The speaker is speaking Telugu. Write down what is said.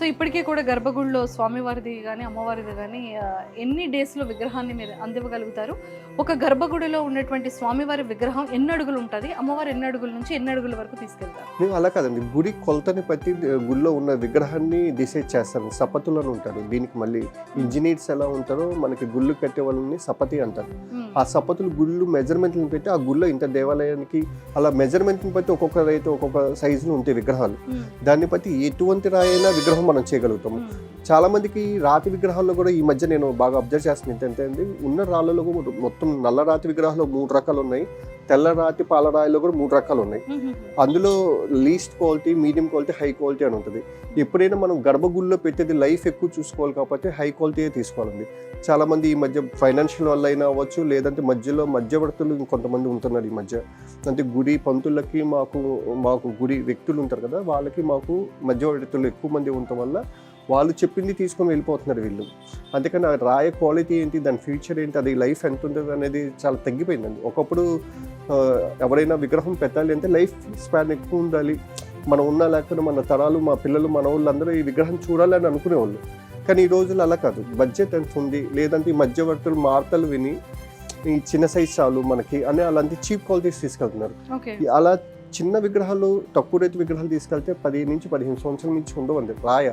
ఇప్పటికీ కూడా గర్భగుడిలో స్వామివారిది గాని, అమ్మవారిది గాని ఎన్ని డేస్‌లో విగ్రహాన్ని మీరు అందివ్వగలుగుతారు? ఒక గర్భగుడిలో ఉన్నటువంటి స్వామివారి విగ్రహం ఎన్ని అడుగులు ఉంటది? అమ్మవారు ఎన్ని అడుగుల నుంచి ఎన్ని అడుగుల వరకు తీసుకెళ్తారు? మేము అలా కాదండి. గుడి కొలతని బట్టి గుడిలో ఉన్న విగ్రహాన్ని డిసైడ్ చేస్తాను. సపతులని ఉంటారు. దీనికి మళ్ళీ ఇంజనీర్స్ ఎలా ఉంటారో మనకి గుళ్ళు కట్టే వాళ్ళని సపతి అంటారు. ఆ సపతులు గుళ్ళు మెజర్మెంట్లను పెట్టి ఆ గుళ్ళో ఇంత దేవాలయానికి అలా మెజర్మెంట్ని బట్టి ఒక్కొక్క రైతు ఒక్కొక్క సైజులో ఉంటాయి విగ్రహాలు. దాన్ని బట్టి ఎటువంటి రాయైనా విగ్రహం మనం చేయగలుగుతాము. చాలా మందికి రాతి విగ్రహాల్లో కూడా ఈ మధ్య నేను బాగా అబ్జర్వ్ చేస్తున్నాను ఏంటంటే ఉన్న రాళ్ళలో కూడా మొత్తం నల్ల రాతి విగ్రహాలు 3 రకాలు ఉన్నాయి, తెల్ల రాతి పాలరాయిలో కూడా 3 రకాలు ఉన్నాయి. అందులో least quality, medium quality, high quality అని ఉంటుంది. ఎప్పుడైనా మనం గర్భగుడిలో పెట్టేది లైఫ్ ఎక్కువ చూసుకోవాలి కాబట్టి హై క్వాలిటీయే తీసుకోవాలండి. చాలామంది ఈ మధ్య ఫైనాన్షియల్ వల్ల అయినా అవ్వచ్చు, లేదంటే మధ్యలో మధ్యవర్తులు ఇంకొంతమంది ఉంటున్నారు ఈ మధ్య. అంటే గుడి పంతులకి మాకు గుడి వ్యక్తులు ఉంటారు కదా, వాళ్ళకి మాకు మధ్యవర్తులు ఎక్కువ మంది ఉండటం వల్ల వాళ్ళు చెప్పింది తీసుకొని వెళ్ళిపోతున్నారు వీళ్ళు. అందుకని ఆ రాయ క్వాలిటీ ఏంటి, దాని ఫ్యూచర్ ఏంటి, అది లైఫ్ ఎంత ఉంటుంది అనేది చాలా తగ్గిపోయిందండి. ఒకప్పుడు ఎవరైనా విగ్రహం పెట్టాలి అంటే లైఫ్ స్పాన్ ఎక్కువ ఉండాలి, మనం ఉన్నా లేకపోతే మన తరాలు, మా పిల్లలు, మన వాళ్ళందరూ ఈ విగ్రహం చూడాలని అనుకునేవాళ్ళు. కానీ ఈ రోజులు అలా కాదు. బడ్జెట్ ఎంత ఉంది, లేదంటే ఈ మధ్యవర్తులు వార్తలు విని ఈ చిన్న సైజ్ చాలు మనకి అని అలాంటి చీప్ క్వాలిటీస్ తీసుకెళ్తున్నారు. అలా చిన్న విగ్రహాలు, తక్కువ రేటు విగ్రహాలు తీసుకెళ్తే 10 నుంచి 15 సంవత్సరాల నుంచి ఉండవండి రాయ.